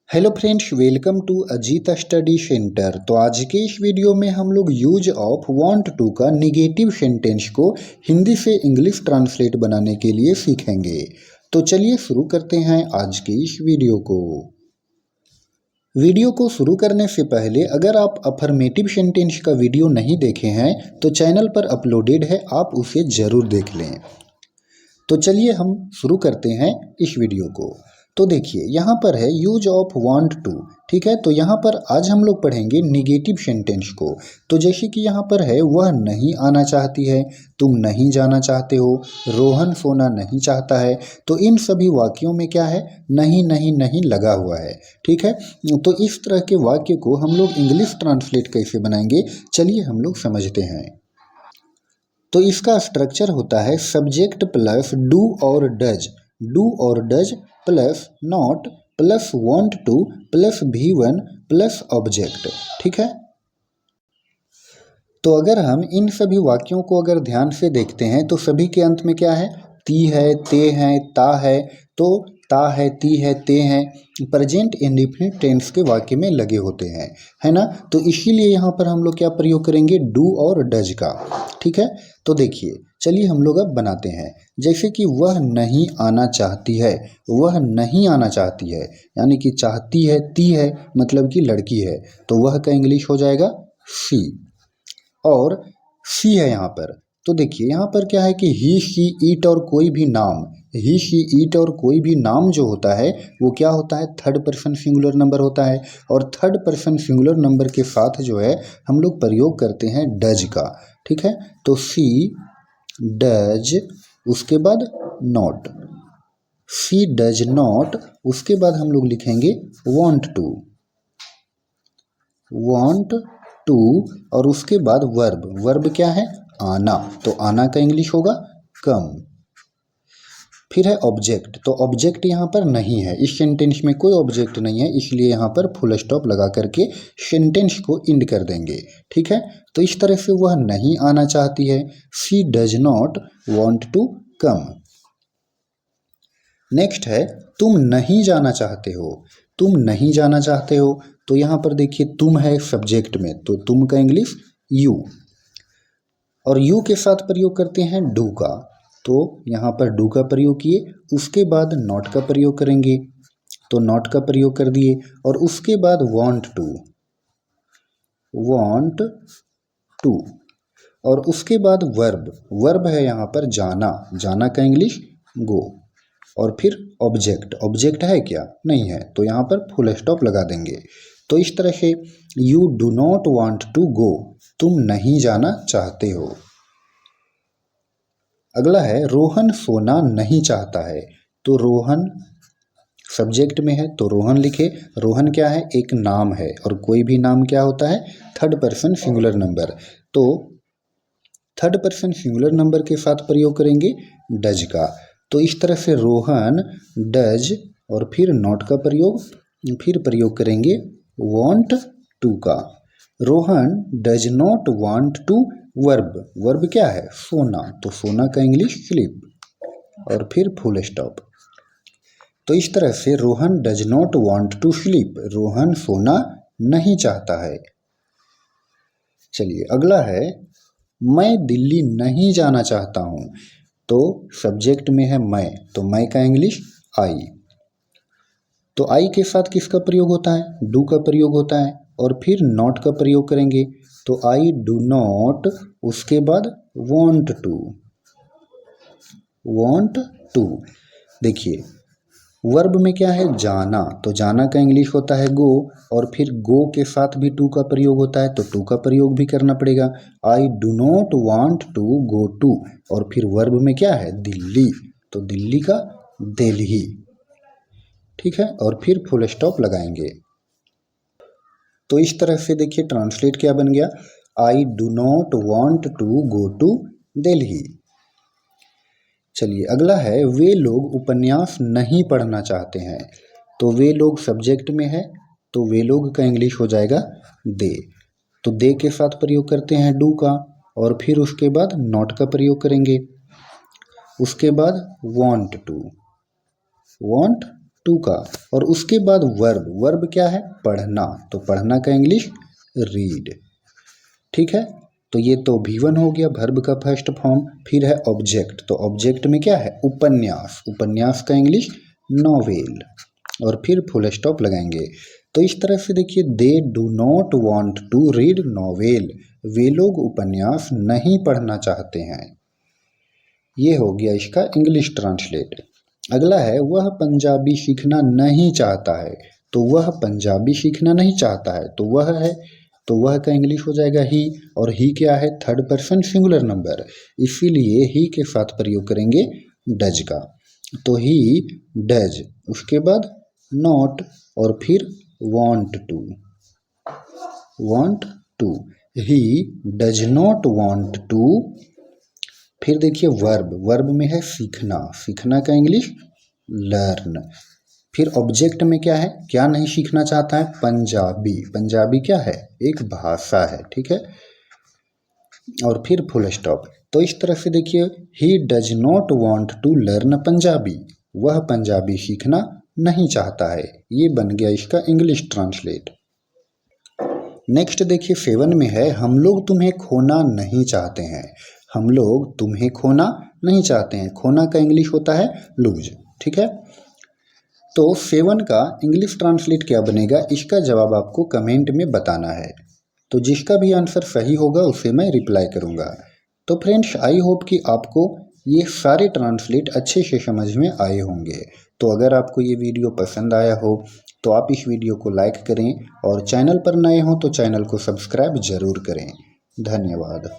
Hello friends, welcome to Ajit study centre. तो आज के इस वीडियो में हम लोग यूज ऑफ वांट टू का निगेटिव सेंटेंस को हिंदी से इंग्लिश ट्रांसलेट बनाने के लिए सीखेंगे। तो चलिए शुरू करते हैं आज के इस वीडियो को। वीडियो को शुरू करने से पहले अगर आप अफर्मेटिव सेंटेंस का वीडियो नहीं देखे हैं तो चैनल पर अपलोडेड है, आप उसे ज़रूर देख लें। तो चलिए हम शुरू करते हैं इस वीडियो को। तो देखिए यहाँ पर है यूज ऑफ वांट टू, ठीक है। तो यहाँ पर आज हम लोग पढ़ेंगे निगेटिव सेंटेंस को। तो जैसे कि यहाँ पर है वह नहीं आना चाहती है, तुम नहीं जाना चाहते हो, रोहन सोना नहीं चाहता है। तो इन सभी वाक्यों में क्या है, नहीं नहीं नहीं लगा हुआ है, ठीक है। तो इस तरह के वाक्य को हम लोग इंग्लिश ट्रांसलेट कैसे बनाएंगे, चलिए हम लोग समझते हैं। तो इसका स्ट्रक्चर होता है सब्जेक्ट प्लस डू और डज, डू और does plus not plus want two plus V1 plus object, ठीक है। तो अगर हम इन सभी वाक्यों को अगर ध्यान से देखते हैं तो सभी के अंत में क्या है, ती है, ते है, ता है। तो ता है, ती है, ते हैं प्रेजेंट इंडेफिनिट टेंस के वाक्य में लगे होते हैं, है ना। तो इसीलिए यहाँ पर हम लोग क्या प्रयोग करेंगे, डू और डज का, ठीक है। तो देखिए चलिए हम लोग अब बनाते हैं। जैसे कि वह नहीं आना चाहती है, वह नहीं आना चाहती है यानी कि चाहती है, ती है मतलब कि लड़की है, तो वह का इंग्लिश हो जाएगा शी। और सी है यहाँ पर। तो देखिए यहाँ पर क्या है कि ही, शी, ईट और कोई भी नाम, ही, शी, ईट और कोई भी नाम जो होता है वो क्या होता है, थर्ड पर्सन सिंगुलर नंबर होता है। और थर्ड पर्सन सिंगुलर नंबर के साथ जो है हम लोग प्रयोग करते हैं डज का, ठीक है। तो सी डज, उसके बाद नॉट, सी डज नॉट, उसके बाद हम लोग लिखेंगे वांट टू, वांट टू, और उसके बाद वर्ब, वर्ब क्या है, आना। तो आना का इंग्लिश होगा कम। फिर है ऑब्जेक्ट, तो ऑब्जेक्ट यहाँ पर नहीं है, इस सेंटेंस में कोई ऑब्जेक्ट नहीं है, इसलिए यहाँ पर फुल स्टॉप लगा करके सेंटेंस को इंड कर देंगे, ठीक है। तो इस तरह से वह नहीं आना चाहती है, she does not want to come. Next है तुम नहीं जाना चाहते हो, तुम नहीं जाना चाहते हो। तो यहाँ पर देखिए तुम है सब्जेक्ट में, तो तुम का इंग्लिश यू, और यू के साथ प्रयोग करते हैं डू का। तो यहाँ पर डू का प्रयोग किए, उसके बाद नॉट का प्रयोग करेंगे, तो नॉट का प्रयोग कर दिए, और उसके बाद वांट टू, वांट टू, और उसके बाद वर्ब, वर्ब है यहाँ पर जाना, जाना का इंग्लिश गो, और फिर ऑब्जेक्ट, ऑब्जेक्ट है क्या, नहीं है, तो यहाँ पर फुल स्टॉप लगा देंगे। तो इस तरह से you do not want to go, तुम नहीं जाना चाहते हो। अगला है रोहन सोना नहीं चाहता है। तो रोहन सब्जेक्ट में है तो रोहन लिखे, रोहन क्या है, एक नाम है, और कोई भी नाम क्या होता है, थर्ड पर्सन सिंगुलर नंबर। तो थर्ड पर्सन सिंगुलर नंबर के साथ प्रयोग करेंगे डज का। तो इस तरह से रोहन डज, और फिर नॉट का प्रयोग, फिर प्रयोग करेंगे वांट टू का। Rohan does not want to verb, verb क्या है, सोना, तो सोना का इंग्लिश स्लीप, और फिर फुल स्टॉप। तो इस तरह से Rohan does not want to sleep, Rohan सोना नहीं चाहता है। चलिए अगला है मैं दिल्ली नहीं जाना चाहता हूँ। तो सब्जेक्ट में है मैं, तो मैं का इंग्लिश आई। तो आई के साथ किसका प्रयोग होता है, डू का प्रयोग होता है, और फिर नॉट का प्रयोग करेंगे। तो आई डू नॉट, उसके बाद वांट टू, वांट टू। देखिए वर्ब में क्या है, जाना, तो जाना का इंग्लिश होता है गो, और फिर गो के साथ भी टू का प्रयोग होता है, तो टू का प्रयोग भी करना पड़ेगा। I do not want to go to, और फिर वर्ब में क्या है, दिल्ली, तो दिल्ली का दिल्ली, ठीक है, और फिर फुल स्टॉप लगाएंगे। तो इस तरह से देखिए ट्रांसलेट क्या बन गया, I do not want to go to Delhi. चलिए अगला है वे लोग उपन्यास नहीं पढ़ना चाहते हैं। तो वे लोग सब्जेक्ट में है, तो वे लोग का इंग्लिश हो जाएगा दे। तो दे के साथ प्रयोग करते हैं डू का, और फिर उसके बाद नॉट का प्रयोग करेंगे, उसके बाद वांट टू, वांट टू का, और उसके बाद वर्ब, वर्ब क्या है पढ़ना, तो पढ़ना का इंग्लिश रीड। ठीक है, तो ये तो V1 हो गया वर्ब का फर्स्ट फॉर्म। फिर है ऑब्जेक्ट, तो ऑब्जेक्ट में क्या है उपन्यास, उपन्यास का इंग्लिश नॉवेल, और फिर फुल स्टॉप लगाएंगे। तो इस तरह से देखिए, they do not want to read novel, वे लोग उपन्यास नहीं पढ़ना चाहते हैं। ये हो गया इसका इंग्लिश ट्रांसलेट। अगला है वह पंजाबी सीखना नहीं चाहता है, तो वह पंजाबी सीखना नहीं चाहता है, तो वह है, तो वह का इंग्लिश हो जाएगा ही, और ही क्या है थर्ड पर्सन सिंगुलर नंबर, इसीलिए ही के साथ प्रयोग करेंगे डज का, तो ही डज, उसके बाद नॉट, और फिर want to, want to, he does not want to. फिर देखिए वर्ब, वर्ब में है सीखना, सीखना का इंग्लिश लर्न। फिर ऑब्जेक्ट में क्या है, क्या नहीं सीखना चाहता है पंजाबी, पंजाबी क्या है एक भाषा है, ठीक है, और फिर फुल स्टॉप। तो इस तरह से देखिए, he does not want to learn Punjabi, वह पंजाबी सीखना नहीं चाहता है। ये बन गया इसका इंग्लिश ट्रांसलेट। नेक्स्ट देखिए 7 में है हम लोग तुम्हें खोना नहीं चाहते हैं, हम लोग तुम्हें खोना नहीं चाहते हैं, खोना का इंग्लिश होता है लूज। ठीक है, तो 7 का इंग्लिश ट्रांसलेट क्या बनेगा, इसका जवाब आपको कमेंट में बताना है। तो जिसका भी आंसर सही होगा उसे मैं रिप्लाई करूँगा। तो फ्रेंड्स, आई होप कि आपको ये सारे ट्रांसलेट अच्छे से समझ में आए होंगे। तो अगर आपको ये वीडियो पसंद आया हो तो आप इस वीडियो को लाइक करें, और चैनल पर नए हो तो चैनल को सब्सक्राइब ज़रूर करें। धन्यवाद।